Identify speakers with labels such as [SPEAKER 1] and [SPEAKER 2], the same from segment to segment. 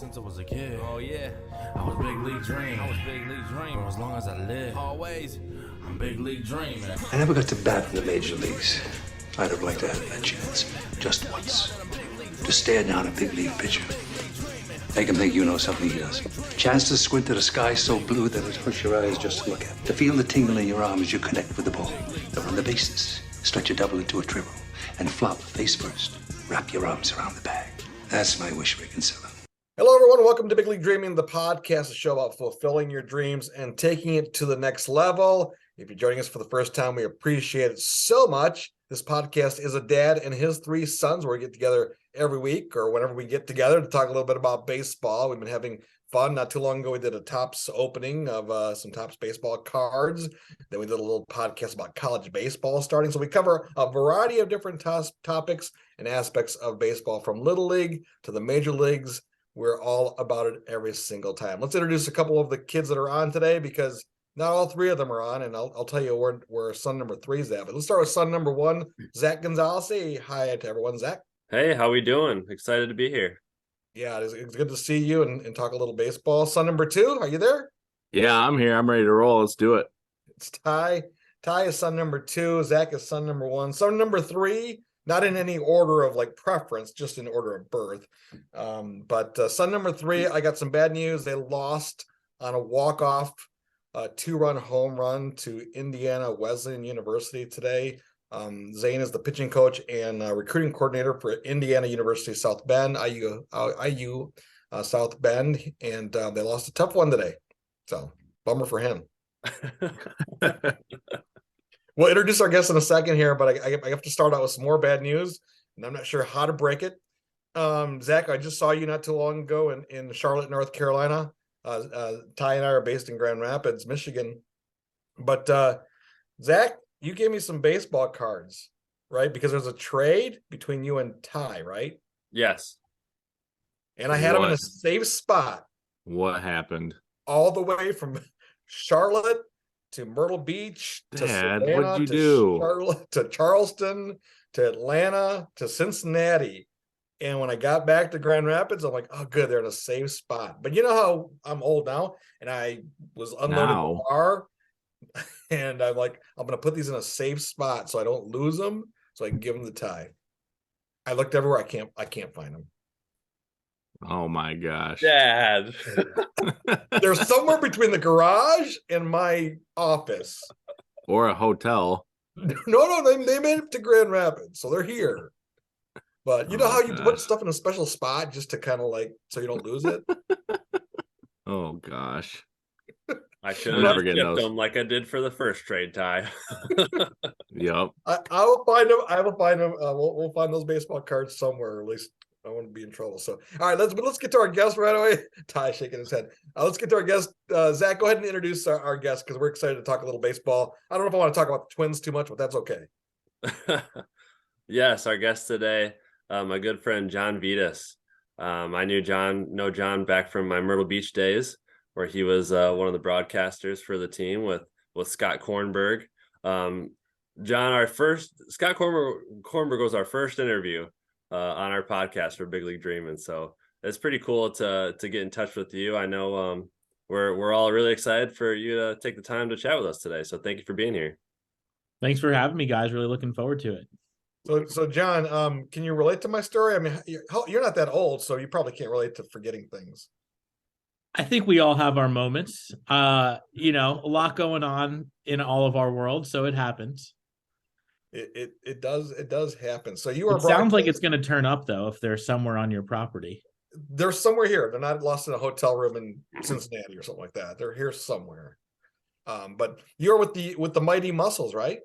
[SPEAKER 1] Since I was a kid,
[SPEAKER 2] Oh yeah,
[SPEAKER 1] I was big league dreaming.
[SPEAKER 2] I was big league dreaming.
[SPEAKER 1] For as long as I live,
[SPEAKER 2] Always.
[SPEAKER 1] I'm big league dreaming.
[SPEAKER 3] I never got to bat in the major leagues. I'd have liked to have that chance, just once. To stare down a big league pitcher. Make him think you know something he doesn't. Chance to squint at a sky so blue that it hurts your eyes just to look at. To feel the tingle in your arm as you connect with the ball. To run the bases, stretch a double into a triple, and flop face first. Wrap your arms around the bag. That's my wish, Rick and Sylvan.
[SPEAKER 4] Hello, everyone. Welcome to Big League Dreaming, the podcast, a show about fulfilling your dreams and taking it to the next level. If you're joining us for the first time, we appreciate it so much. This podcast is a dad and his three sons where we get together every week or whenever we get together to talk a little bit about baseball. We've been having fun. Not too long ago, we did a Topps opening of some Topps baseball cards. Then we did a little podcast about college baseball starting. So we cover a variety of different topics and aspects of baseball, from Little League to the major leagues. We're all about it every single time. Let's introduce a couple of the kids that are on today, because not all three of them are on, and I'll tell you where son number 3 is at. But let's start with son number 1, Zach Gonzalez. Say hi to everyone, Zach.
[SPEAKER 5] Hey, how we doing? Excited to be here.
[SPEAKER 4] Yeah, it's good to see you and talk a little baseball. Son number 2, are you there?
[SPEAKER 6] Yeah, I'm here. I'm ready to roll. Let's do it.
[SPEAKER 4] It's Ty. Ty is son number 2. Zach is son number 1. Son number 3, not in any order of like preference, just in order of birth. But son number 3, I got some bad news. They lost on a walk-off 2-run home run to Indiana Wesleyan University today. Zane is the pitching coach and recruiting coordinator for Indiana University South Bend, IU South Bend, and they lost a tough one today. So, bummer for him. We'll introduce our guest in a second here, but I have to start out with some more bad news, and I'm not sure how to break it. Zach, I just saw you not too long ago in Charlotte, North Carolina. Ty and I are based in Grand Rapids, Michigan. But Zach, you gave me some baseball cards, right? Because there's a trade between you and Ty, right?
[SPEAKER 5] Yes.
[SPEAKER 4] And I had them in a safe spot.
[SPEAKER 6] What happened?
[SPEAKER 4] All the way from Charlotte to Myrtle Beach to
[SPEAKER 6] Dad,
[SPEAKER 4] Savannah,
[SPEAKER 6] what'd you
[SPEAKER 4] to
[SPEAKER 6] do?
[SPEAKER 4] Charlotte, to Charleston, to Atlanta, to Cincinnati. And when I got back to Grand Rapids, I'm like, oh, good, they're in a safe spot. But you know how I'm old now, and I was unloading the car, and I'm like, I'm going to put these in a safe spot so I don't lose them, so I can give them to Ty. I looked everywhere. I can't find them.
[SPEAKER 6] Oh my gosh.
[SPEAKER 5] Dad.
[SPEAKER 4] They're somewhere between the garage and my office.
[SPEAKER 6] Or a hotel.
[SPEAKER 4] No, they made it to Grand Rapids, so they're here. But you know how you put stuff in a special spot just to kind of like, so you don't lose it?
[SPEAKER 6] Oh gosh.
[SPEAKER 5] I should have never shipped them like I did for the first trade, Ty.
[SPEAKER 6] Yep.
[SPEAKER 4] I will find them. I will find them. We'll find those baseball cards somewhere. Or at least I wouldn't be in trouble. So, all right, let's get to our guest right away. Ty shaking his head. Let's get to our guest. Zach, go ahead and introduce our guest, because we're excited to talk a little baseball. I don't know if I want to talk about the Twins too much, but that's okay.
[SPEAKER 5] Yes, our guest today, my good friend John Vittas. I know John back from my Myrtle Beach days, where he was one of the broadcasters for the team with Scott Kornberg. Scott Kornberg was our first interview on our podcast for Big League Dreaming. So it's pretty cool to get in touch with you. I know we're all really excited for you to take the time to chat with us today. So thank you for being here.
[SPEAKER 7] Thanks for having me, guys. Really looking forward to it.
[SPEAKER 4] So John, can you relate to my story? I mean, you're not that old, so you probably can't relate to forgetting things.
[SPEAKER 7] I think we all have our moments. A lot going on in all of our world, so it happens.
[SPEAKER 4] It does happen. So you are.
[SPEAKER 7] It sounds like it's going to turn up though if they're somewhere on your property.
[SPEAKER 4] They're somewhere here. They're not lost in a hotel room in Cincinnati or something like that. They're here somewhere. But you're with the Mighty Mussels, right?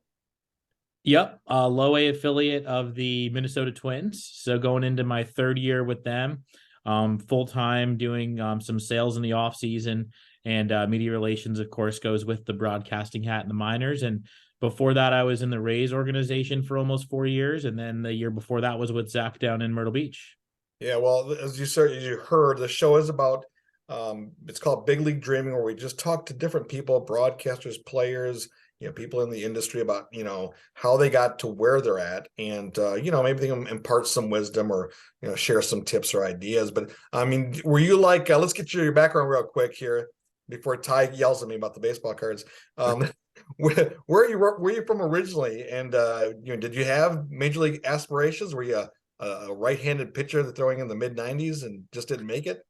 [SPEAKER 7] Yep, low A affiliate of the Minnesota Twins. So going into my 3rd year with them, full time doing some sales in the off season, and media relations, of course, goes with the broadcasting hat in the minors. And before that, I was in the Rays organization for almost 4 years, and then the year before that was with Zach down in Myrtle Beach.
[SPEAKER 4] Yeah, well, as you heard, the show is about. It's called Big League Dreaming, where we just talk to different people, broadcasters, players, people in the industry about, how they got to where they're at, and maybe they can impart some wisdom or share some tips or ideas. But I mean, were you like, let's get your background real quick here before Ty yells at me about the baseball cards. Where you from originally, and did you have major league aspirations? Were you a right-handed pitcher that throwing in the mid 90s and just didn't make it?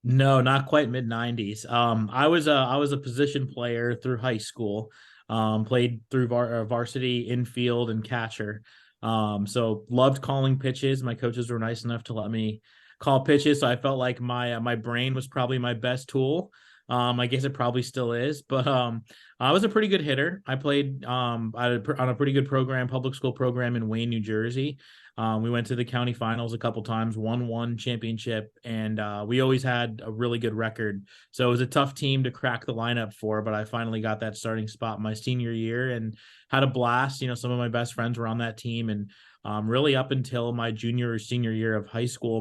[SPEAKER 7] No, not quite mid 90s. I was a position player through high school. Played through varsity infield and catcher. So loved calling pitches. My coaches were nice enough to let me call pitches, so I felt like my brain was probably my best tool. I guess it probably still is, but I was a pretty good hitter. I played on a pretty good program, public school program in Wayne, New Jersey. We went to the county finals a couple times, won one championship, and we always had a really good record. So it was a tough team to crack the lineup for, but I finally got that starting spot my senior year and had a blast. Some of my best friends were on that team, and really up until my junior or senior year of high school,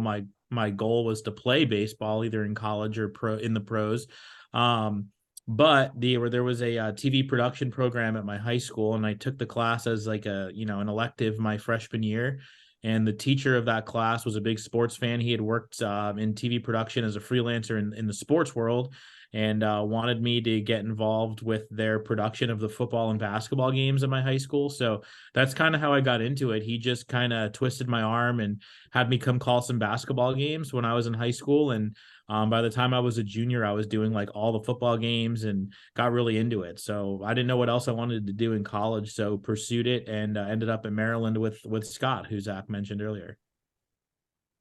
[SPEAKER 7] my goal was to play baseball either in college or in the pros. But there was a TV production program at my high school, and I took the class as like an elective my freshman year. And the teacher of that class was a big sports fan. He had worked in TV production as a freelancer in the sports world, and wanted me to get involved with their production of the football and basketball games at my high school. So that's kind of how I got into it. He just kind of twisted my arm and had me come call some basketball games when I was in high school. And by the time I was a junior, I was doing like all the football games and got really into it. So I didn't know what else I wanted to do in college, so pursued it, and ended up in Maryland with Scott, who Zach mentioned earlier.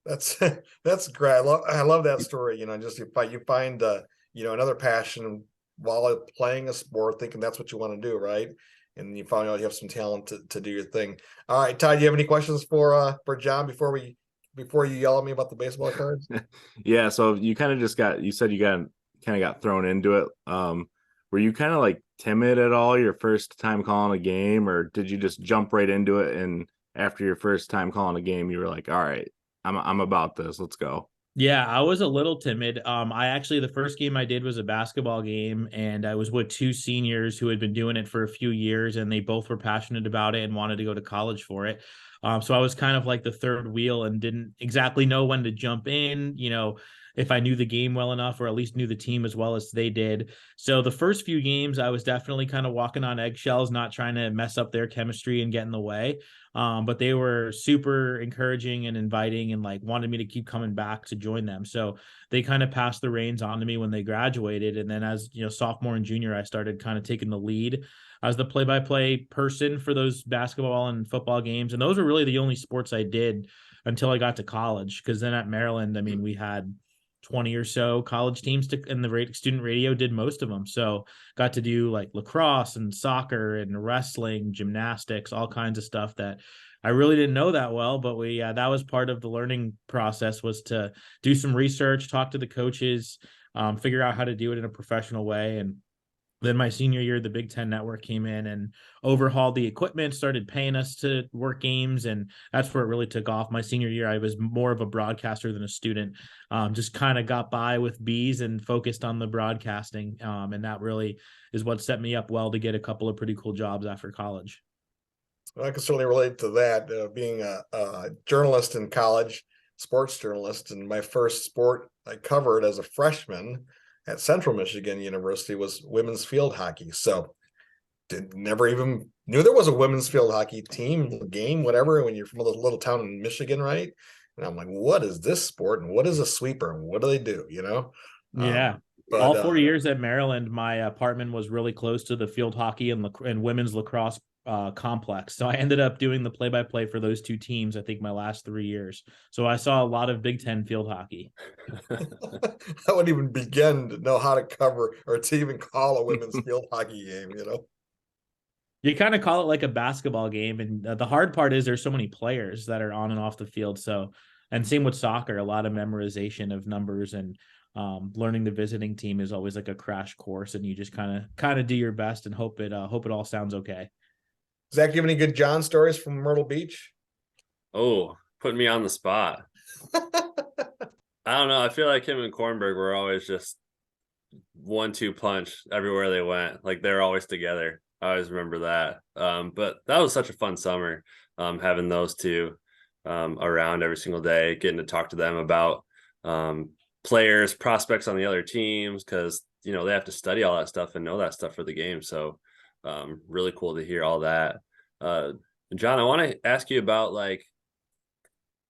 [SPEAKER 4] That's that's great. I love that story. Just you find another passion while playing a sport, thinking that's what you want to do, right? And you find out you have some talent to do your thing. All right, Ty, do you have any questions for John before you yell at me about the baseball cards?
[SPEAKER 6] Yeah. So you kind of you said you kind of got thrown into it. Were you kind of like timid at all your first time calling a game, or did you just jump right into it? And after your first time calling a game, you were like, all right, I'm about this. Let's go.
[SPEAKER 7] Yeah, I was a little timid. The first game I did was a basketball game, and I was with two seniors who had been doing it for a few years, and they both were passionate about it and wanted to go to college for it. So I was kind of like the third wheel and didn't exactly know when to jump in, if I knew the game well enough, or at least knew the team as well as they did. So the first few games, I was definitely kind of walking on eggshells, not trying to mess up their chemistry and get in the way. But they were super encouraging and inviting, and like wanted me to keep coming back to join them. So they kind of passed the reins on to me when they graduated. And then as sophomore and junior, I started kind of taking the lead as the play-by-play person for those basketball and football games. And those were really the only sports I did until I got to college. Because then at Maryland, I mean, we had 20 or so college teams and the student radio did most of them. So got to do like lacrosse and soccer and wrestling, gymnastics, all kinds of stuff that I really didn't know that well, but that was part of the learning process, was to do some research, talk to the coaches, figure out how to do it in a professional way. And then my senior year, the Big Ten Network came in and overhauled the equipment, started paying us to work games, and that's where it really took off. My senior year, I was more of a broadcaster than a student. Just kind of got by with B's and focused on the broadcasting, and that really is what set me up well to get a couple of pretty cool jobs after college.
[SPEAKER 4] I can certainly relate to that. Being a journalist in college, sports journalist, and my first sport I covered as a freshman at Central Michigan University was women's field hockey. So never even knew there was a women's field hockey team, game, whatever, when you're from a little town in Michigan, right? And I'm like, what is this sport? And what is a sweeper? And what do they do?
[SPEAKER 7] Yeah.
[SPEAKER 4] But
[SPEAKER 7] all 4 years at Maryland, my apartment was really close to the field hockey and women's lacrosse complex. So I ended up doing the play-by-play for those two teams, I think my last 3 years. So I saw a lot of Big Ten field hockey.
[SPEAKER 4] I wouldn't even begin to know how to cover or to even call a women's field hockey game,
[SPEAKER 7] You kind of call it like a basketball game. And the hard part is there's so many players that are on and off the field. So, and same with soccer, a lot of memorization of numbers, and learning the visiting team is always like a crash course, and you just kind of do your best and hope it all sounds okay.
[SPEAKER 4] Zach, do you have any good John stories from Myrtle Beach?
[SPEAKER 5] Oh, putting me on the spot. I don't know. I feel like him and Kornberg were always just 1-2 punch everywhere they went. Like they're always together. I always remember that. But that was such a fun summer, having those two around every single day, getting to talk to them about players, prospects on the other teams, because they have to study all that stuff and know that stuff for the game. So really cool to hear all that. John, I want to ask you about, like,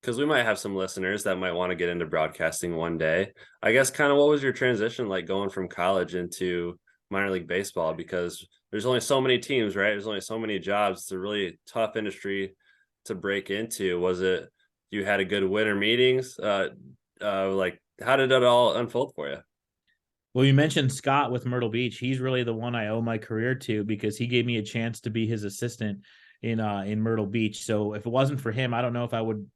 [SPEAKER 5] because we might have some listeners that might want to get into broadcasting one day. I guess kind of what was your transition like going from college into minor league baseball? Because there's only so many teams, right? There's only so many jobs. It's a really tough industry to break into. Was it you had a good winter meetings? Like, how did it all unfold for you?
[SPEAKER 7] Well, you mentioned Scott with Myrtle Beach. He's really the one I owe my career to, because he gave me a chance to be his assistant in Myrtle Beach. So if it wasn't for him, I don't know if I would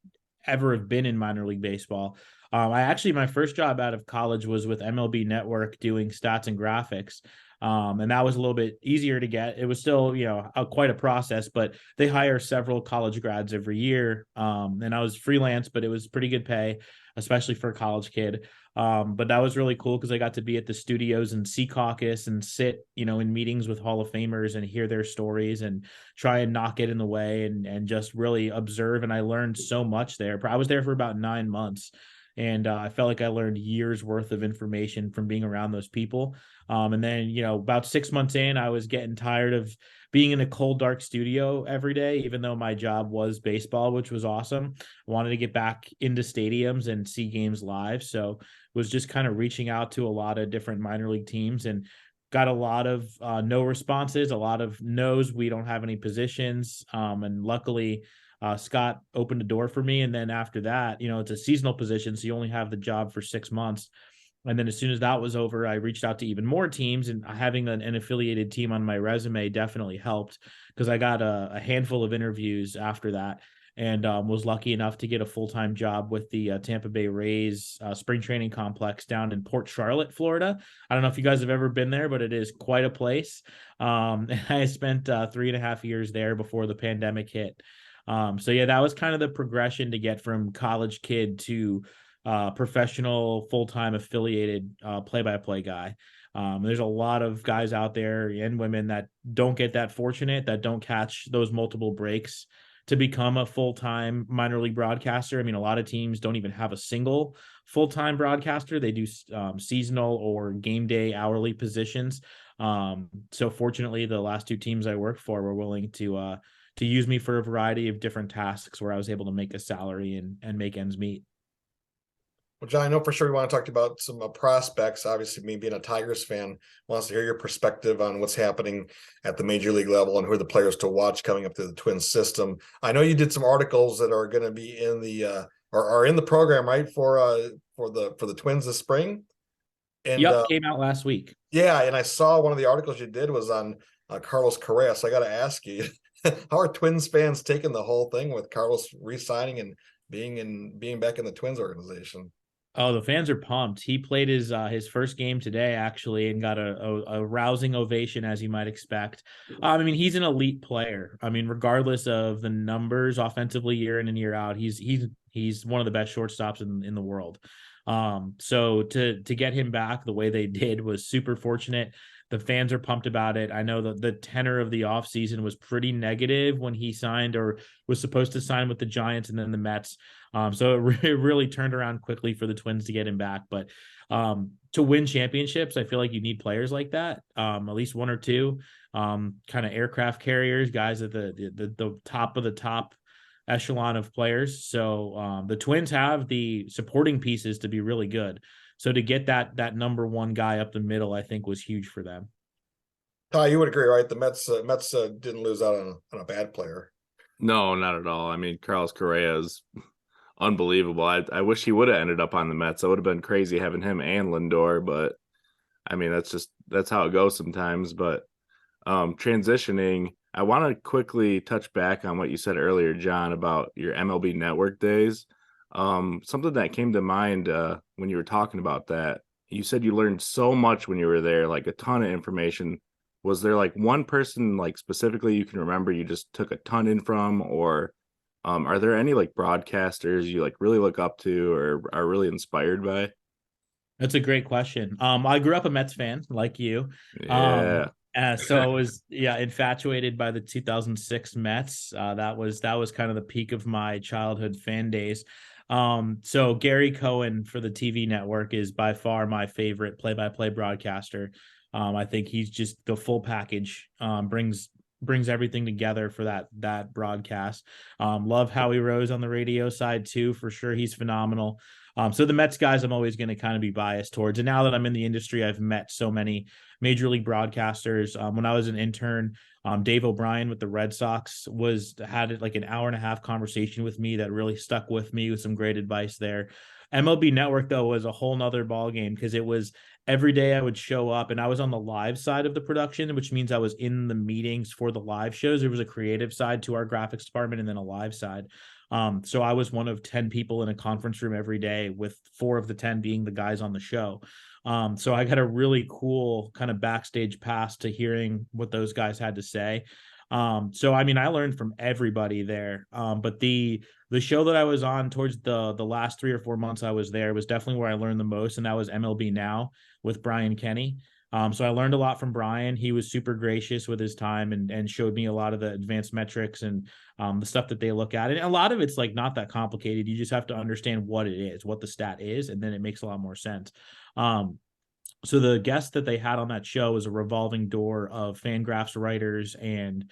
[SPEAKER 7] ever have been in minor league baseball. My first job out of college was with MLB Network doing stats and graphics. And that was a little bit easier to get. It was still, quite a process, but they hire several college grads every year. And I was freelance, but it was pretty good pay, especially for a college kid. But that was really cool because I got to be at the studios and see caucus and sit, in meetings with Hall of Famers and hear their stories and try and not get in the way and just really observe. And I learned so much there. I was there for about 9 months. And I felt like I learned years worth of information from being around those people. And then, about 6 months in, I was getting tired of being in a cold, dark studio every day, even though my job was baseball, which was awesome. I wanted to get back into stadiums and see games live. So was just kind of reaching out to a lot of different minor league teams and got a lot of no responses, a lot of no's. We don't have any positions. And luckily, Scott opened a door for me. And then after that, it's a seasonal position. So you only have the job for 6 months. And then as soon as that was over, I reached out to even more teams, and having an affiliated team on my resume definitely helped, because I got a handful of interviews after that, and was lucky enough to get a full-time job with the Tampa Bay Rays spring training complex down in Port Charlotte, Florida. I don't know if you guys have ever been there, but it is quite a place. And I spent 3.5 years there before the pandemic hit. So yeah, that was kind of the progression to get from college kid to professional, full-time affiliated play-by-play guy. There's a lot of guys out there and women that don't get that fortunate, that don't catch those multiple breaks to become a full-time minor league broadcaster. I mean, a lot of teams don't even have a single full-time broadcaster. They do seasonal or game day hourly positions. So fortunately, the last 2 teams I worked for were willing to use me for a variety of different tasks where I was able to make a salary and make ends meet.
[SPEAKER 4] Well, John, I know for sure we want to talk about some prospects. Obviously, me being a Tigers fan, wants to hear your perspective on what's happening at the major league level and who are the players to watch coming up through the Twins system. I know you did some articles that are going to be in the or are in the program, right, for the Twins this spring. And
[SPEAKER 7] Came out last week.
[SPEAKER 4] Yeah, and I saw one of the articles you did was on Carlos Correa. So I got to ask you, how are Twins fans taking the whole thing with Carlos re-signing and being back in the Twins organization?
[SPEAKER 7] Oh, the fans are pumped. He played his first game today, actually, and got a rousing ovation, as you might expect. I mean, he's an elite player. I mean, regardless of the numbers offensively year in and year out, he's one of the best shortstops in the world. So to get him back the way they did was super fortunate. The fans are pumped about it. I know that the tenor of the offseason was pretty negative when he signed or was supposed to sign with the Giants and then the Mets. So it really turned around quickly for the Twins to get him back. But to win championships, I feel like you need players like that, at least 1 or 2, kind of aircraft carriers, guys at the top of the top echelon of players. So the Twins have the supporting pieces to be really good. So to get that number 1 guy up the middle, I think was huge for them.
[SPEAKER 4] Ty, you would agree, right? The Mets didn't lose out on a bad player.
[SPEAKER 6] No, not at all. I mean, Carlos Correa is unbelievable. I wish he would have ended up on the Mets. It would have been crazy having him and Lindor, but I mean, that's how it goes sometimes. But transitioning, I want to quickly touch back on what you said earlier, John, about your MLB Network days. Something that came to mind when you were talking about that, you said you learned so much when you were there, like a ton of information. Was there like one person like specifically you can remember you just took a ton in from, or are there any like broadcasters you like really look up to or are really inspired by?
[SPEAKER 7] That's a great question. I grew up a Mets fan like you.
[SPEAKER 6] Yeah.
[SPEAKER 7] So I was infatuated by the 2006 Mets. That was kind of the peak of my childhood fan days. So Gary Cohen for the TV network is by far my favorite play-by-play broadcaster. I think he's just the full package. Brings everything together for that broadcast. Love Howie Rose on the radio side too, for sure. He's phenomenal. So the Mets guys, I'm always going to kind of be biased towards. And now that I'm in the industry, I've met so many major league broadcasters. When I was an intern, Dave O'Brien with the Red Sox had like an hour and a half conversation with me that really stuck with me with some great advice there. MLB Network though was a whole nother ball game because it was every day I would show up and I was on the live side of the production, which means I was in the meetings for the live shows. There was a creative side to our graphics department and then a live side. So I was one of 10 people in a conference room every day, with 4 of the 10 being the guys on the show. So I got a really cool kind of backstage pass to hearing what those guys had to say. So I mean, I learned from everybody there. But the show that I was on towards the last 3 or 4 months I was there was definitely where I learned the most, and that was MLB Now with Brian Kenny. So I learned a lot from Brian. He was super gracious with his time and showed me a lot of the advanced metrics and the stuff that they look at. And a lot of it's like not that complicated. You just have to understand what it is, what the stat is, and then it makes a lot more sense. So the guest that they had on that show was a revolving door of Fangraphs writers and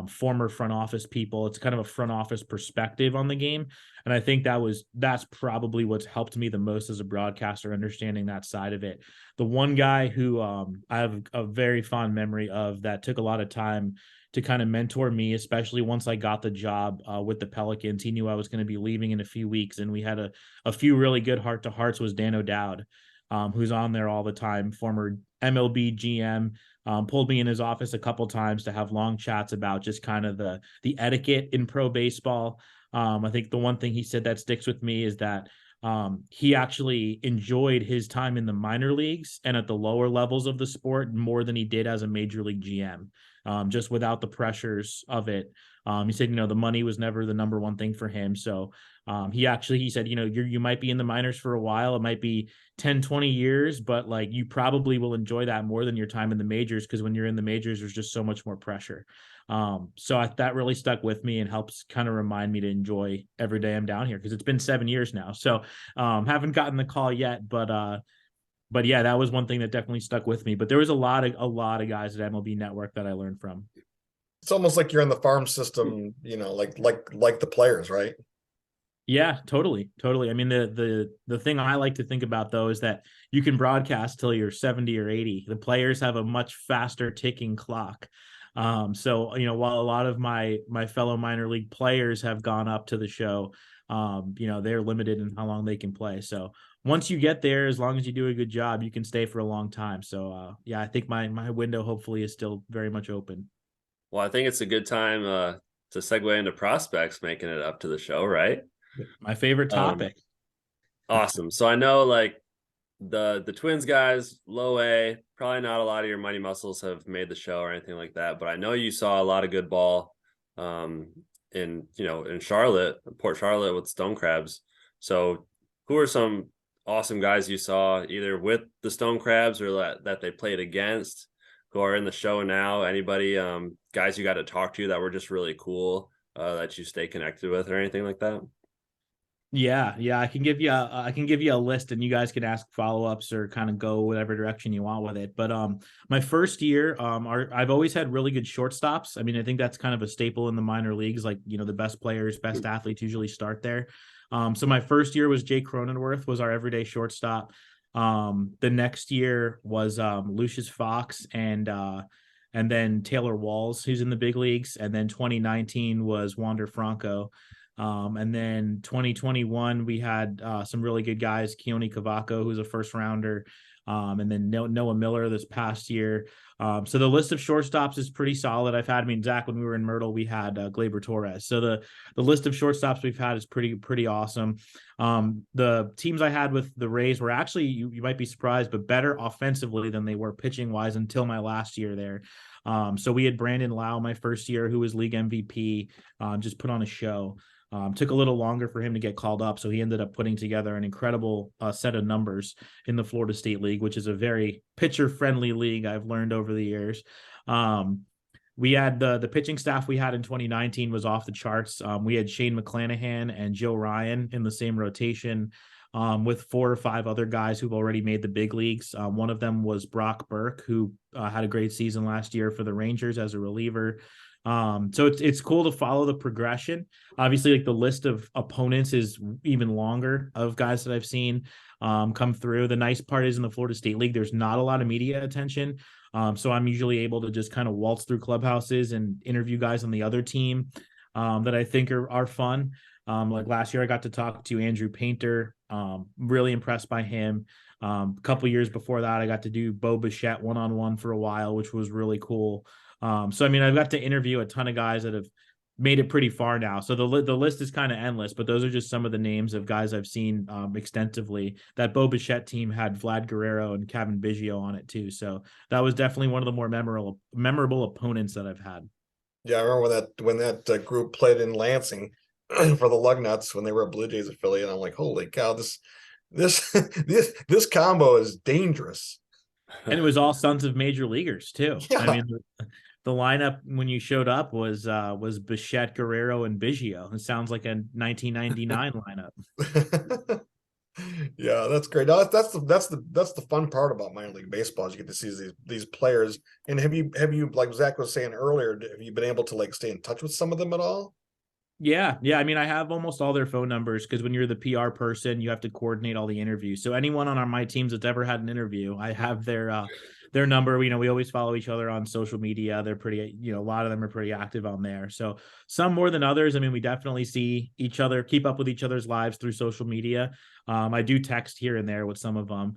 [SPEAKER 7] former front office people. It's kind of a front office perspective on the game. And I think that's probably what's helped me the most as a broadcaster, understanding that side of it. The one guy who I have a very fond memory of that took a lot of time to kind of mentor me, especially once I got the job with the Pelicans. He knew I was going to be leaving in a few weeks, and we had a few really good heart-to-hearts, was Dan O'Dowd. Who's on there all the time, former MLB GM, pulled me in his office a couple times to have long chats about just kind of the etiquette in pro baseball. I think the one thing he said that sticks with me is that he actually enjoyed his time in the minor leagues and at the lower levels of the sport more than he did as a major league GM, just without the pressures of it. He said, the money was never the number one thing for him. So he said, you might be in the minors for a while. It might be 10, 20 years, but like you probably will enjoy that more than your time in the majors, because when you're in the majors, there's just so much more pressure. That really stuck with me and helps kind of remind me to enjoy every day I'm down here, because it's been 7 years now. So haven't gotten the call yet, but yeah, that was one thing that definitely stuck with me. But there was a lot of guys at MLB Network that I learned from.
[SPEAKER 4] It's almost like you're in the farm system, like the players, right?
[SPEAKER 7] Yeah, totally. I mean, the thing I like to think about though is that you can broadcast till you're 70 or 80. The players have a much faster ticking clock. So while a lot of my fellow minor league players have gone up to the show, they're limited in how long they can play. So once you get there, as long as you do a good job, you can stay for a long time. So yeah, I think my window hopefully is still very much open.
[SPEAKER 5] Well, I think it's a good time to segue into prospects making it up to the show, right?
[SPEAKER 7] My favorite topic.
[SPEAKER 5] Awesome. So I know like the Twins guys, low A, probably not a lot of your Mighty Mussels have made the show or anything like that, but I know you saw a lot of good ball in Charlotte, Port Charlotte, with Stone Crabs. So who are some awesome guys you saw either with the Stone Crabs or that they played against, who are in the show now? Anybody, guys you got to talk to that were just really cool that you stay connected with or anything like that?
[SPEAKER 7] Yeah, I can give you a list, and you guys can ask follow-ups or kind of go whatever direction you want with it. But my first year, I've always had really good shortstops. I mean, I think that's kind of a staple in the minor leagues. Like, the best players, best athletes usually start there. So my first year was Jay Cronenworth was our everyday shortstop. The next year was Lucius Fox and then Taylor Walls, who's in the big leagues. And then 2019 was Wander Franco. And then 2021, we had some really good guys, Keone Cavaco, who's a first rounder, and then Noah Miller this past year. So the list of shortstops is pretty solid. Zach, when we were in Myrtle, we had Gleyber Torres. So the list of shortstops we've had is pretty awesome. The teams I had with the Rays were actually, you might be surprised, but better offensively than they were pitching wise until my last year there. So we had Brandon Lau my first year, who was league MVP, just put on a show. Took a little longer for him to get called up, so he ended up putting together an incredible set of numbers in the Florida State League, which is a very pitcher-friendly league I've learned over the years. We had the pitching staff we had in 2019 was off the charts. We had Shane McClanahan and Joe Ryan in the same rotation, with 4 or 5 other guys who've already made the big leagues. One of them was Brock Burke, who had a great season last year for the Rangers as a reliever. So it's cool to follow the progression. Obviously, like the list of opponents is even longer of guys that I've seen come through. The nice part is in the Florida State League, there's not a lot of media attention. So I'm usually able to just kind of waltz through clubhouses and interview guys on the other team that I think are fun. Like last year, I got to talk to Andrew Painter. Really impressed by him. A couple years before that, I got to do Bo Bichette one-on-one for a while, which was really cool. So, I mean, I've got to interview a ton of guys that have made it pretty far now. So the list is kind of endless, but those are just some of the names of guys I've seen extensively. That Bo Bichette team had Vlad Guerrero and Kevin Biggio on it too. So that was definitely one of the more memorable opponents that I've had.
[SPEAKER 4] Yeah, I remember when that group played in Lansing for the Lugnuts when they were a Blue Jays affiliate. I'm like, holy cow, this combo is dangerous.
[SPEAKER 7] And it was all sons of major leaguers too.
[SPEAKER 4] Yeah.
[SPEAKER 7] I mean, the lineup when you showed up was Bichette, Guerrero, and Biggio. It sounds like a 1999 lineup.
[SPEAKER 4] Yeah, that's great. No, that's the fun part about minor league baseball is you get to see these players. And have you like Zach was saying earlier, have you been able to like stay in touch with some of them at all?
[SPEAKER 7] Yeah. I mean, I have almost all their phone numbers because when you're the PR person, you have to coordinate all the interviews. So anyone on my teams that's ever had an interview, I have their number. You know, we always follow each other on social media. They're pretty, a lot of them are pretty active on there. So some more than others. I mean, we definitely see each other, keep up with each other's lives through social media. I do text here and there with some of them.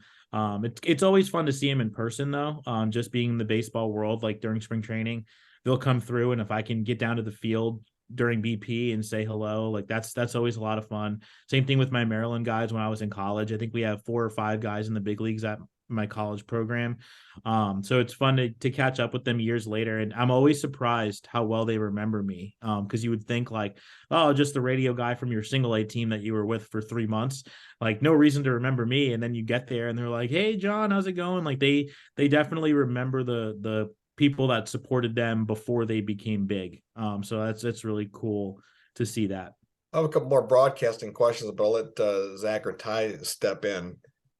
[SPEAKER 7] It's always fun to see them in person though. Just being in the baseball world, like during spring training, they'll come through. And if I can get down to the field during BP and say hello, like that's always a lot of fun. Same thing with my Maryland guys when I was in college. I think we have 4 or 5 guys in the big leagues at my college program. So it's fun to catch up with them years later. And I'm always surprised how well they remember me. Because you would think like, oh, just the radio guy from your single A team that you were with for 3 months, like no reason to remember me. And then you get there and they're like, hey John, how's it going? Like they definitely remember the people that supported them before they became big. So that's really cool to see that.
[SPEAKER 4] I have a couple more broadcasting questions, but I'll let Zach or Ty step in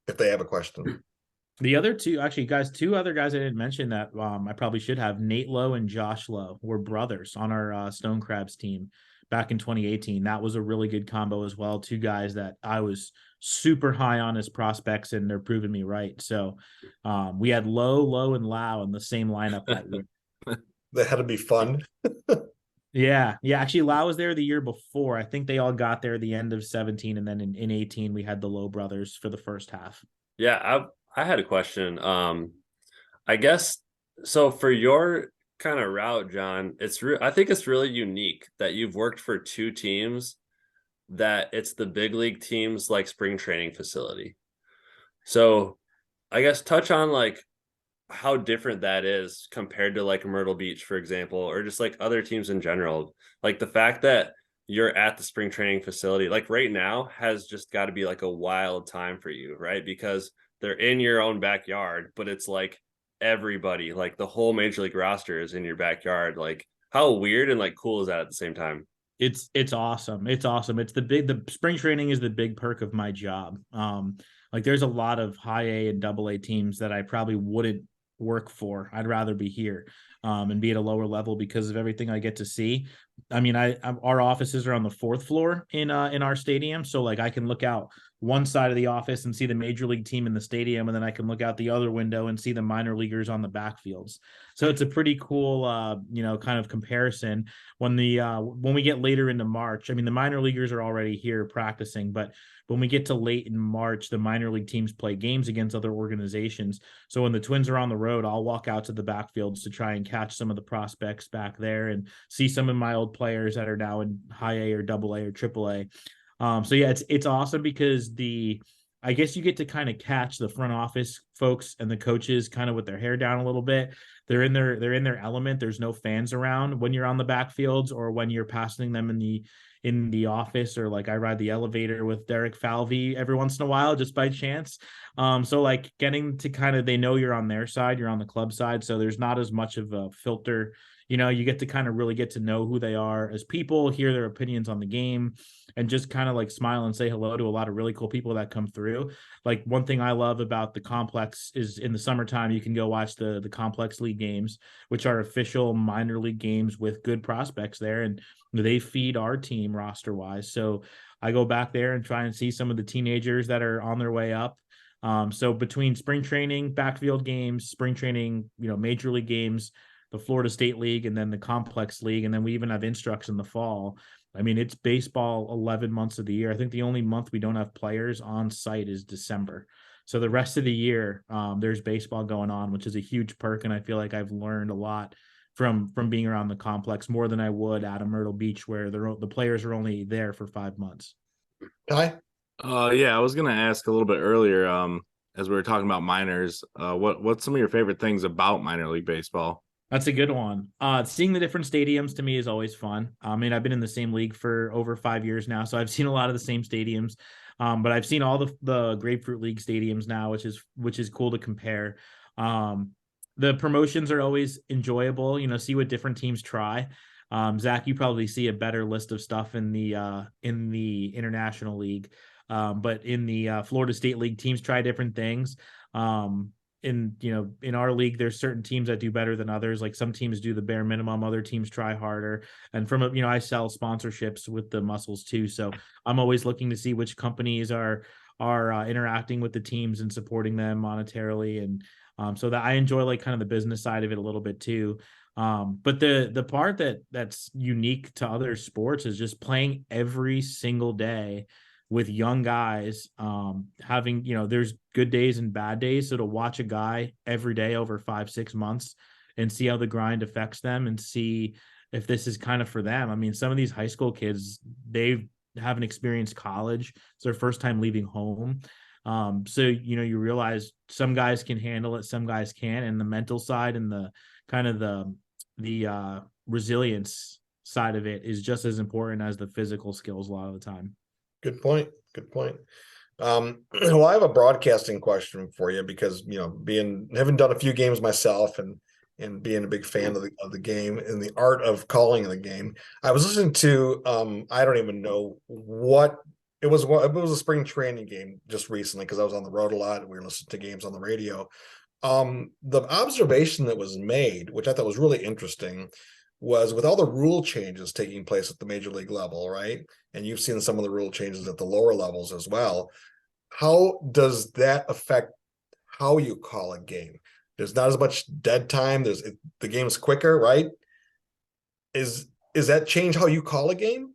[SPEAKER 4] if they have a question.
[SPEAKER 7] The other two, actually, guys, 2 other guys I didn't mention that I probably should have, Nate Lowe and Josh Lowe were brothers on our Stone Crabs team back in 2018. That was a really good combo as well. 2 guys that I was super high on as prospects, and they're proving me right. So we had Lowe, and Lau in the same lineup that year.
[SPEAKER 4] That had to be fun.
[SPEAKER 7] Yeah. Actually, Lau was there the year before. I think they all got there at the end of 17, and then in 18 we had the Lowe brothers for the first half.
[SPEAKER 5] Yeah, I had a question. I guess so for your kind of route, John, I think it's really unique that you've worked for 2 teams that it's the big league teams like spring training facility. So I guess touch on like how different that is compared to like Myrtle Beach, for example, or just like other teams in general. Like the fact that you're at the spring training facility, like right now, has just got to be like a wild time for you, right? Because they're in your own backyard, but it's like everybody, like the whole major league roster is in your backyard. Like how weird and like cool is that at the same time?
[SPEAKER 7] It's awesome. It's awesome. The spring training is the big perk of my job. Like there's a lot of high A and double A teams that I probably wouldn't work for. I'd rather be here and be at a lower level because of everything I get to see. I mean, our offices are on the 4th floor in our stadium. So like I can look out one side of the office and see the major league team in the stadium. And then I can look out the other window and see the minor leaguers on the backfields. So it's a pretty cool, kind of comparison when we get later into March. I mean, the minor leaguers are already here practicing, but when we get to late in March, the minor league teams play games against other organizations. So when the Twins are on the road, I'll walk out to the backfields to try and catch some of the prospects back there and see some of my old players that are now in high A or double A or triple A. So yeah, it's awesome because I guess you get to kind of catch the front office folks and the coaches kind of with their hair down a little bit. They're in their element. There's no fans around when you're on the backfields or when you're passing them in in the office, or like I ride the elevator with Derek Falvey every once in a while just by chance. So like getting to kind of, they know you're on their side, you're on the club side, so there's not as much of a filter. You get to kind of really get to know who they are as people, hear their opinions on the game, and just kind of like smile and say hello to a lot of really cool people that come through. Like one thing I love about the complex is in the summertime, you can go watch the complex league games, which are official minor league games with good prospects there. And they feed our team roster wise. So I go back there and try and see some of the teenagers that are on their way up. So between spring training, backfield games, spring training, major league games, the Florida State League, and then the Complex League, and then we even have Instructs in the fall. I mean, it's baseball 11 months of the year. I think the only month we don't have players on site is December. So the rest of the year, there's baseball going on, which is a huge perk, and I feel like I've learned a lot from being around the complex, more than I would out of Myrtle Beach, where the players are only there for 5 months.
[SPEAKER 4] Hi.
[SPEAKER 6] Yeah, I was gonna ask a little bit earlier, as we were talking about minors, what's some of your favorite things about minor league baseball?
[SPEAKER 7] That's a good one. Seeing the different stadiums to me is always fun. I mean, I've been in the same league for over 5 years now, so I've seen a lot of the same stadiums. But I've seen all the Grapefruit League stadiums now, which is cool to compare. The promotions are always enjoyable. See what different teams try. Zach, you probably see a better list of stuff in the International League, but in the Florida State League, teams try different things. In our league, there's certain teams that do better than others. Like some teams do the bare minimum, other teams try harder. And I sell sponsorships with the Mussels too, so I'm always looking to see which companies are interacting with the teams and supporting them monetarily, and so that I enjoy like kind of the business side of it a little bit too. But the part that's unique to other sports is just playing every single day with young guys, having, there's good days and bad days. So to watch a guy every day over 5-6 months and see how the grind affects them and see if this is kind of for them. I mean, some of these high school kids, they haven't experienced college. It's their first time leaving home. So, you realize some guys can handle it, some guys can't. And the mental side and the kind of the resilience side of it is just as important as the physical skills a lot of the time.
[SPEAKER 4] Good point. Well, I have a broadcasting question for you because, having done a few games myself and being a big fan of the game and the art of calling the game, I was listening to, I don't even know what it was. It was a spring training game just recently because I was on the road a lot and we were listening to games on the radio. The observation that was made, which I thought was really interesting, was with all the rule changes taking place at the major league level, right? And you've seen some of the rule changes at the lower levels as well. How does that affect how you call a game? There's not as much dead time. The game's quicker, right? Is that change how you call a game?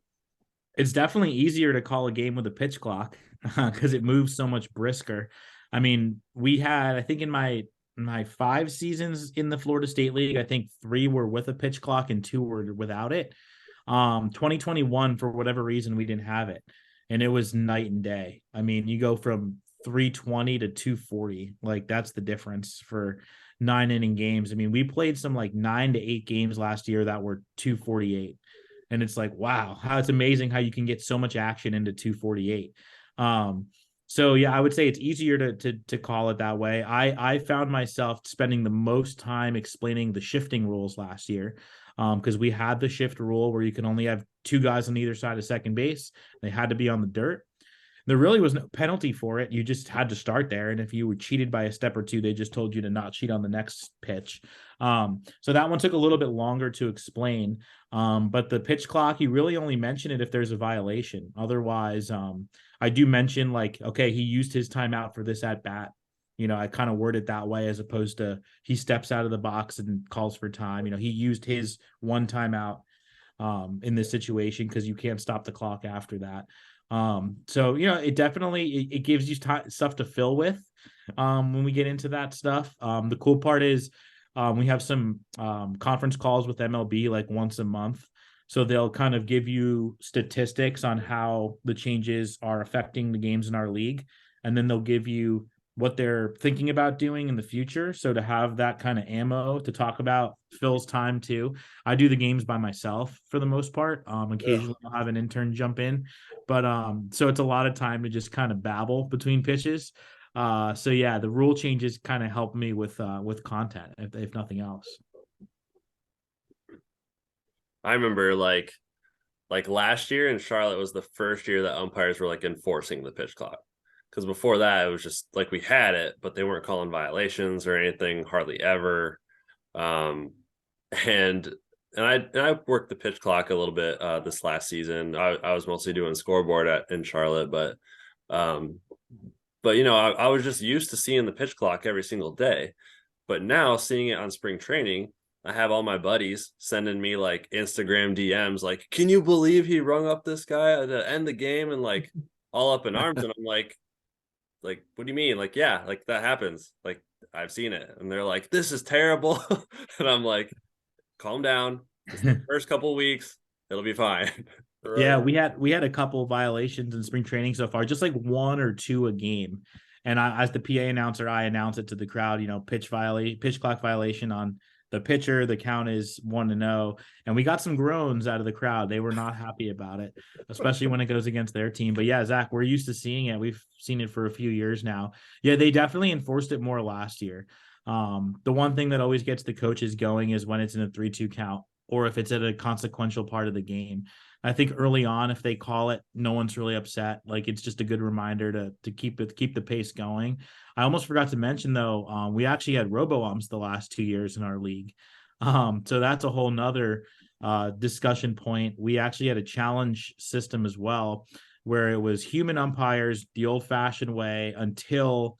[SPEAKER 7] It's definitely easier to call a game with a pitch clock because it moves so much brisker. I mean, we had, I think in my 5 seasons in the Florida State League, I think 3 were with a pitch clock and 2 were without it. 2021, for whatever reason, we didn't have it, and it was night and day. I mean, you go from 320 to 240, like that's the difference for 9-inning games. I mean, we played some like 9 to 8 games last year that were 248, and it's like, wow, how it's amazing how you can get so much action into 248. So yeah, I would say it's easier to call it that way. I found myself spending the most time explaining the shifting rules last year, because we had the shift rule where you can only have 2 guys on either side of second base. They had to be on the dirt. There really was no penalty for it. You just had to start there. And if you were cheated by a step or 2, they just told you to not cheat on the next pitch. So that one took a little bit longer to explain. But the pitch clock, you really only mention it if there's a violation. Otherwise, I do mention like, okay, he used his timeout for this at bat. I kind of word it that way as opposed to he steps out of the box and calls for time. He used his one timeout in this situation because you can't stop the clock after that. So, it definitely, it gives you stuff to fill with when we get into that stuff. The cool part is we have some conference calls with MLB like once a month. So they'll kind of give you statistics on how the changes are affecting the games in our league. And then they'll give you what they're thinking about doing in the future. So to have that kind of ammo to talk about fills time too. I do the games by myself for the most part. Occasionally I'll have an intern jump in, but so it's a lot of time to just kind of babble between pitches. So yeah, the rule changes kind of help me with content, if nothing else.
[SPEAKER 5] I remember like last year in Charlotte was the first year that umpires were like enforcing the pitch clock. Because before that, it was just like we had it, but they weren't calling violations or anything hardly ever. And I worked the pitch clock a little bit this last season. I was mostly doing scoreboard in Charlotte, but you know, I was just used to seeing the pitch clock every single day. But now seeing it on spring training, I have all my buddies sending me like Instagram DMs, like, can you believe he rung up this guy to end the game, and like all up in arms. And I'm like, what do you mean? Like, yeah, like that happens. Like, I've seen it. And they're like, this is terrible. And I'm like, calm down. It's the first couple of weeks, it'll be fine.
[SPEAKER 4] Right.
[SPEAKER 7] Yeah, we had a couple violations in spring training so far, just like 1 or 2 a game. And I, as the PA announcer, I announce it to the crowd, you know, pitch clock violation on the pitcher. The count is 1-0. And we got some groans out of the crowd. They were not happy about it, especially when it goes against their team. But yeah, Zach, we're used to seeing it. We've seen it for a few years now. Yeah, they definitely enforced it more last year. The one thing that always gets the coaches going is when it's in a 3-2 count, or if it's at a consequential part of the game. I think early on, if they call it, no one's really upset. Like, it's just a good reminder to keep the pace going. I almost forgot to mention though, we actually had robo-umps the last 2 years in our league. So that's a whole nother discussion point. We actually had a challenge system as well, where it was human umpires the old-fashioned way until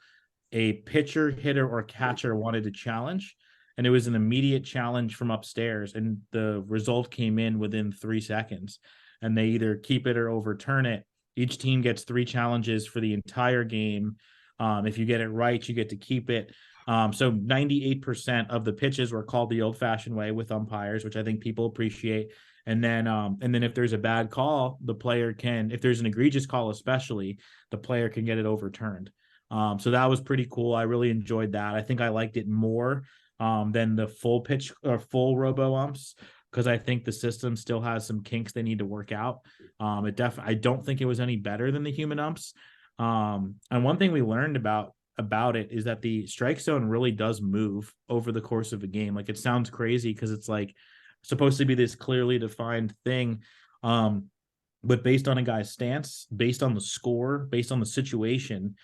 [SPEAKER 7] a pitcher, hitter, or catcher wanted to challenge. And it was an immediate challenge from upstairs, and the result came in within 3 seconds. And they either keep it or overturn it. Each team gets 3 challenges for the entire game. If you get it right, you get to keep it. So 98% of the pitches were called the old-fashioned way with umpires, which I think people appreciate. And then if there's a bad call, the player can, if there's an egregious call especially, the player can get it overturned. So that was pretty cool. I really enjoyed that. I think I liked it more than the full pitch or full robo umps, because I think the system still has some kinks they need to work out. I don't think it was any better than the human umps. And one thing we learned about it is that the strike zone really does move over the course of a game. Like, it sounds crazy because it's like supposed to be this clearly defined thing. But based on a guy's stance, based on the score, based on the situation,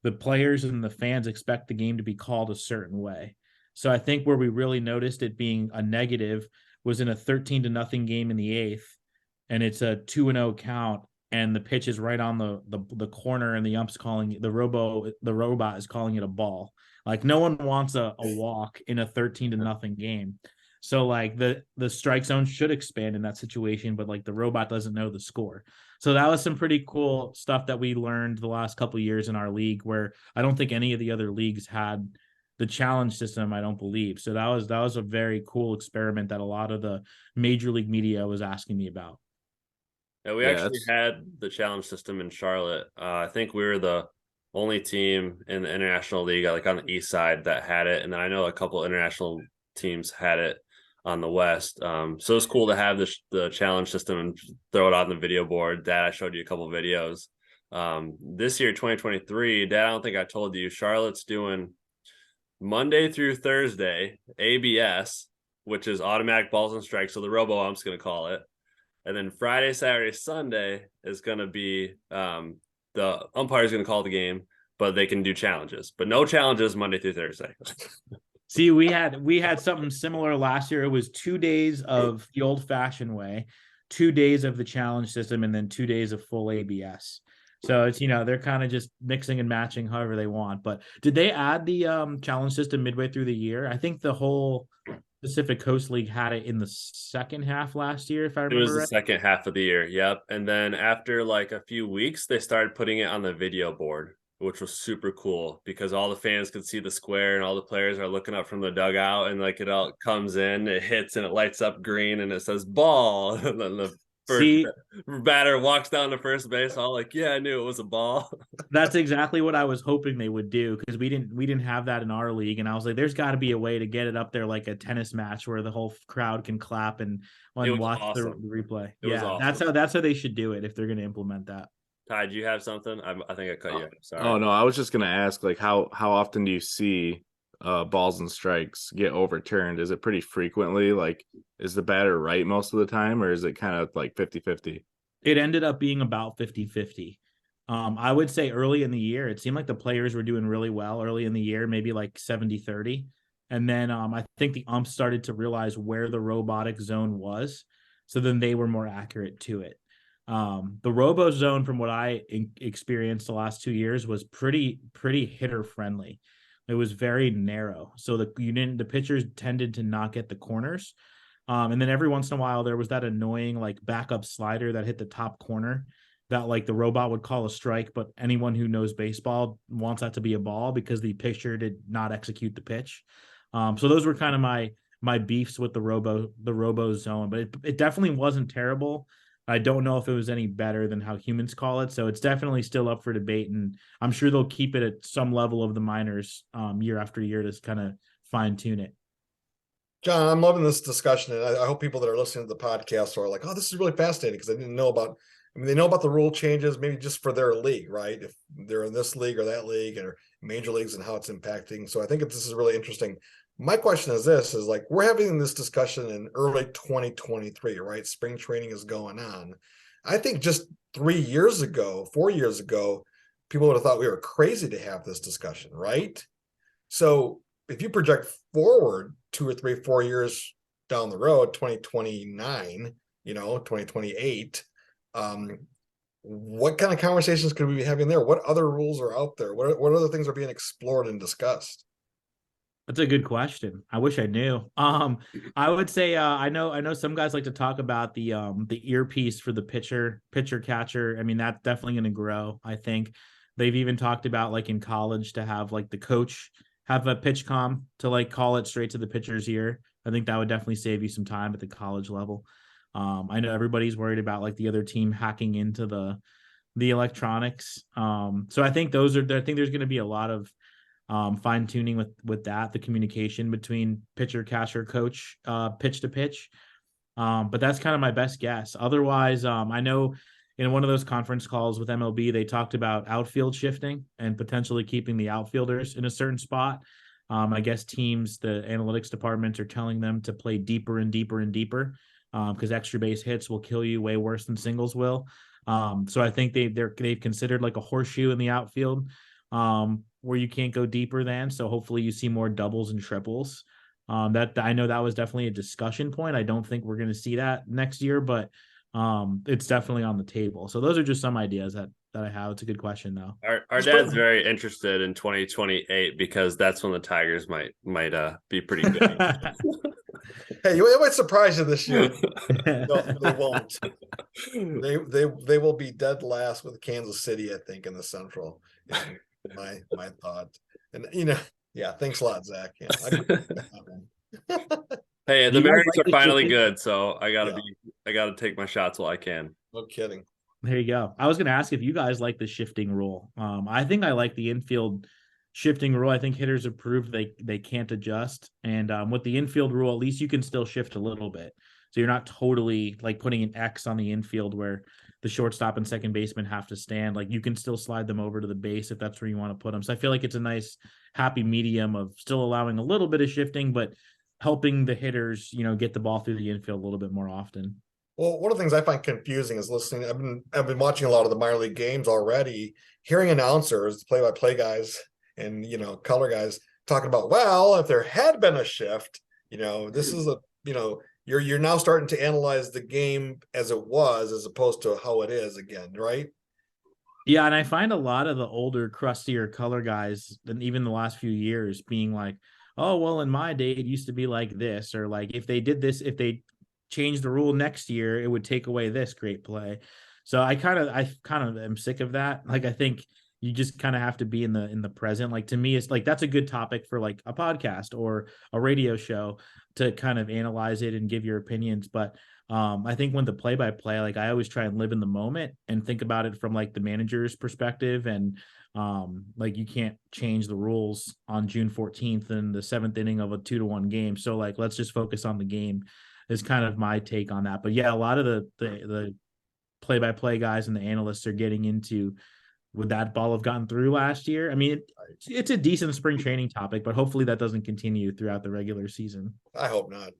[SPEAKER 7] the players and the fans expect the game to be called a certain way. So I think where we really noticed it being a negative was in a 13-0 game in the 8th, and it's a 2-0 count, and the pitch is right on the corner, and the ump's calling the robot is calling it a ball. Like, no one wants a walk in a 13-0 game. So like the strike zone should expand in that situation, but like the robot doesn't know the score. So that was some pretty cool stuff that we learned the last couple of years in our league, where I don't think any of the other leagues had the challenge system, I don't believe. So that was a very cool experiment that a lot of the major league media was asking me about.
[SPEAKER 5] Yeah, we actually had the challenge system in Charlotte. I think we were the only team in the international league, like on the east side, that had it, and then I know a couple international teams had it on the west. So it's cool to have the challenge system and throw it on the video board. Dad, I showed you a couple videos. This year, 2023, Dad, I don't think I told you, Charlotte's doing Monday through Thursday ABS, which is automatic balls and strikes. So the robo ump's going to call it. And then Friday, Saturday, Sunday is going to be the umpire is going to call the game, but they can do challenges. But no challenges Monday through Thursday.
[SPEAKER 7] See, we had something similar last year. It was 2 days of the old-fashioned way, 2 days of the challenge system, and then 2 days of full ABS. So it's, they're kind of just mixing and matching however they want. But did they add the challenge system midway through the year? I think the whole Pacific Coast League had it in the second half last year, if I remember. It was
[SPEAKER 5] the second half of the year, yep. And then after like a few weeks, they started putting it on the video board, which was super cool because all the fans could see the square and all the players are looking up from the dugout, and like it all comes in, it hits and it lights up green and it says ball. And then the First
[SPEAKER 7] See,
[SPEAKER 5] batter walks down to first base, all like, yeah, I knew it was a ball.
[SPEAKER 7] that's exactly what I was hoping they would do, because we didn't have that in our league, and I was like, there's got to be a way to get it up there like a tennis match where the whole crowd can clap and
[SPEAKER 5] It was
[SPEAKER 7] watch
[SPEAKER 5] awesome.
[SPEAKER 7] the replay.
[SPEAKER 5] It was
[SPEAKER 7] Yeah,
[SPEAKER 5] awesome.
[SPEAKER 7] that's how they should do it if they're going to implement that.
[SPEAKER 5] Ty, do you have something? I think I cut you off. Sorry.
[SPEAKER 6] Oh no, I was just gonna ask, like, how often do you see balls and strikes get overturned? Is it pretty frequently? Like, is the batter right most of the time, or is it kind of like 50-50?
[SPEAKER 7] It ended up being about 50-50. I would say early in the year, it seemed like the players were doing really well early in the year, maybe like 70-30. And then I think the umps started to realize where the robotic zone was. So then they were more accurate to it. The robo zone, from what I experienced the last 2 years, was pretty hitter friendly. It was very narrow. So the pitchers tended to not get the corners. And then every once in a while, there was that annoying like backup slider that hit the top corner that like the robot would call a strike, but anyone who knows baseball wants that to be a ball because the pitcher did not execute the pitch. So those were kind of my beefs with the robo zone, but it definitely wasn't terrible. I don't know if it was any better than how humans call it. So it's definitely still up for debate. And I'm sure they'll keep it at some level of the minors year after year to kind of fine tune it.
[SPEAKER 4] John, I'm loving this discussion, and I hope people that are listening to the podcast are like, "Oh, this is really fascinating," because they didn't know about. I mean, they know about the rule changes, maybe just for their league, right? If they're in this league or that league, or major leagues, and how it's impacting. So I think this is really interesting. My question is this: is like we're having this discussion in early 2023, right? Spring training is going on. I think just 3 years ago, 4 years ago, people would have thought we were crazy to have this discussion, right? So if you project forward 2 or 3, 4 years down the road, 2029, 2028, what kind of conversations could we be having there? What other rules are out there? What other things are being explored and discussed?
[SPEAKER 7] That's a good question. I wish I knew. I would say I know some guys like to talk about the earpiece for the pitcher catcher. I mean, that's definitely going to grow. I think they've even talked about like in college to have like the coach have a pitch comm to like call it straight to the pitcher's ear. I think that would definitely save you some time at the college level. I know everybody's worried about like the other team hacking into the electronics. So I think I think there's going to be a lot of fine tuning with that, the communication between pitcher, catcher, coach, pitch to pitch. But that's kind of my best guess. Otherwise, I know in one of those conference calls with MLB, they talked about outfield shifting and potentially keeping the outfielders in a certain spot. I guess teams, the analytics departments are telling them to play deeper and deeper and deeper because extra base hits will kill you way worse than singles will. So I think they've considered like a horseshoe in the outfield where you can't go deeper than. So hopefully you see more doubles and triples. That I know that was definitely a discussion point. I don't think we're going to see that next year, but it's definitely on the table. So those are just some ideas that I have. It's a good question though.
[SPEAKER 5] Our dad's very interested in 2028 because that's when the Tigers might be pretty good.
[SPEAKER 4] Hey, it might surprise you this year. No, they won't. They will be dead last with Kansas City, I think, in the Central. My thought. And yeah, thanks a lot, Zach. Yeah,
[SPEAKER 5] Hey, the Mariners are finally good, so I gotta take my shots while I can.
[SPEAKER 4] No kidding.
[SPEAKER 7] There you go. I was going to ask if you guys like the shifting rule. I think I like the infield shifting rule. I think hitters have proved they can't adjust. And with the infield rule, at least you can still shift a little bit. So you're not totally like putting an X on the infield where the shortstop and second baseman have to stand. Like you can still slide them over to the base if that's where you want to put them. So I feel like it's a nice happy medium of still allowing a little bit of shifting, but helping the hitters, get the ball through the infield a little bit more often.
[SPEAKER 4] Well, one of the things I find confusing is listening. I've been watching a lot of the minor league games already, hearing announcers, play-by-play guys, and color guys talking about, well, if there had been a shift, this is you're now starting to analyze the game as it was, as opposed to how it is again, right?
[SPEAKER 7] Yeah, and I find a lot of the older, crustier color guys, and even the last few years, being like, "Oh, well, in my day, it used to be like this," or like if they did this, if they change the rule next year, it would take away this great play. So I kind of am sick of that. Like I think you just kind of have to be in the present. Like to me, it's like that's a good topic for like a podcast or a radio show. to kind of analyze it and give your opinions. But I think when the play-by-play, like I always try and live in the moment and think about it from like the manager's perspective. And like you can't change the rules on June 14th in the 7th inning of a 2-1 game. So like, let's just focus on the game is kind of my take on that. But yeah, a lot of the play-by-play guys and the analysts are getting into, would that ball have gotten through last year? I mean, it's a decent spring training topic, but hopefully that doesn't continue throughout the regular season.
[SPEAKER 4] I hope not.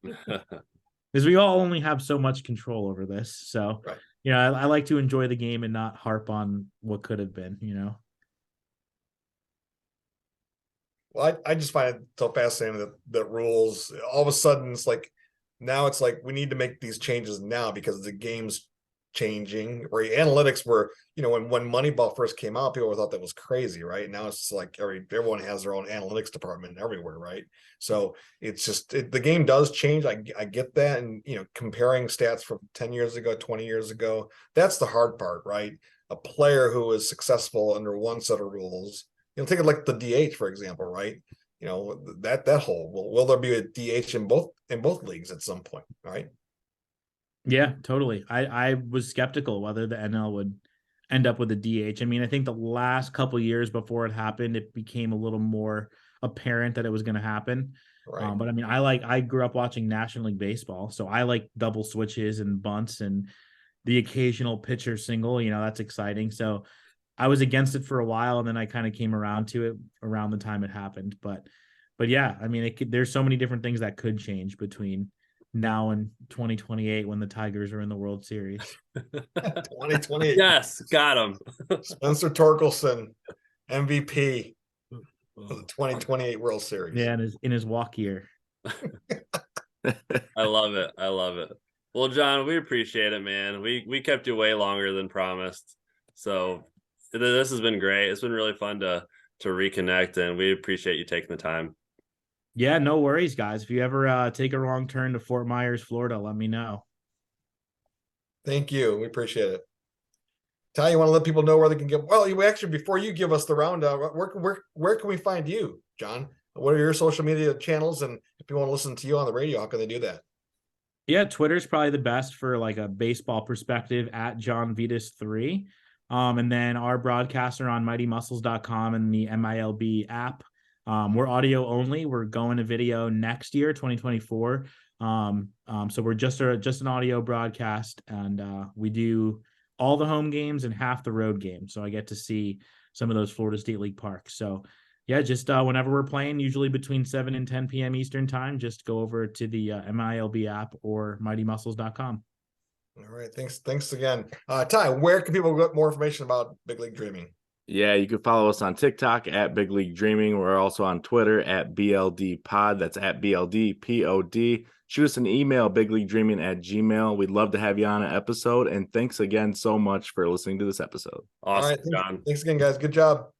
[SPEAKER 7] Because we all only have so much control over this. So,
[SPEAKER 4] Right.
[SPEAKER 7] you know, I like to enjoy the game and not harp on what could have been, you know?
[SPEAKER 4] Well, I just find it so fascinating that rules, all of a sudden, it's like, now it's like, we need to make these changes now because the game's changing. Where analytics were, you know, when Moneyball first came out, people thought that was crazy, right? Now it's like everyone has their own analytics department everywhere, right? So it's just, the game does change. I get that. And, you know, comparing stats from 10 years ago, 20 years ago, that's the hard part, right? A player who is successful under one set of rules, you know, take it like the DH, for example, right? You know, that whole, will there be a DH in both leagues at some point, right?
[SPEAKER 7] Yeah, totally. I was skeptical whether the NL would end up with a DH. I mean, I think the last couple of years before it happened, it became a little more apparent that it was going to happen.
[SPEAKER 4] Right.
[SPEAKER 7] But I mean, I grew up watching National League Baseball, so I like double switches and bunts and the occasional pitcher single. You know, that's exciting. So I was against it for a while, and then I kind of came around to it around the time it happened. But yeah, I mean, there's so many different things that could change between now and 2028 when the Tigers are in the World Series.
[SPEAKER 4] 2028.
[SPEAKER 5] Yes, got him.
[SPEAKER 4] Spencer Torkelson, MVP for the 2028 World Series.
[SPEAKER 7] Yeah, in his walk year.
[SPEAKER 5] I love it. I love it. Well, John, we appreciate it, man. We kept you way longer than promised. So this has been great. It's been really fun to reconnect, and we appreciate you taking the time.
[SPEAKER 7] Yeah, no worries, guys. If you ever take a wrong turn to Fort Myers, Florida, let me know.
[SPEAKER 4] Thank you. We appreciate it. Ty, you want to let people know where they can get? Well, you actually, before you give us the rundown, where can we find you, John? What are your social media channels? And if you want to listen to you on the radio, how can they do that?
[SPEAKER 7] Yeah, Twitter's probably the best for like a baseball perspective at John Vittas 3. And then our broadcaster on mightymussels.com and the MILB app. We're audio only. We're going to video next year, 2024. So we're just an audio broadcast, and we do all the home games and half the road games. So I get to see some of those Florida State League parks. So yeah, just whenever we're playing, usually between 7 and 10 p.m. Eastern time, just go over to the MILB app or mightymussels.com.
[SPEAKER 4] All right. Thanks again. Ty, where can people get more information about Big League Dreaming?
[SPEAKER 6] Yeah, you can follow us on TikTok at Big League Dreaming. We're also on Twitter at BLD Pod. That's at BLD POD. Shoot us an email, bigleaguedreaming@gmail.com. We'd love to have you on an episode. And thanks again so much for listening to this episode.
[SPEAKER 5] Awesome,
[SPEAKER 4] All right,
[SPEAKER 5] John.
[SPEAKER 4] Thanks again, guys. Good job.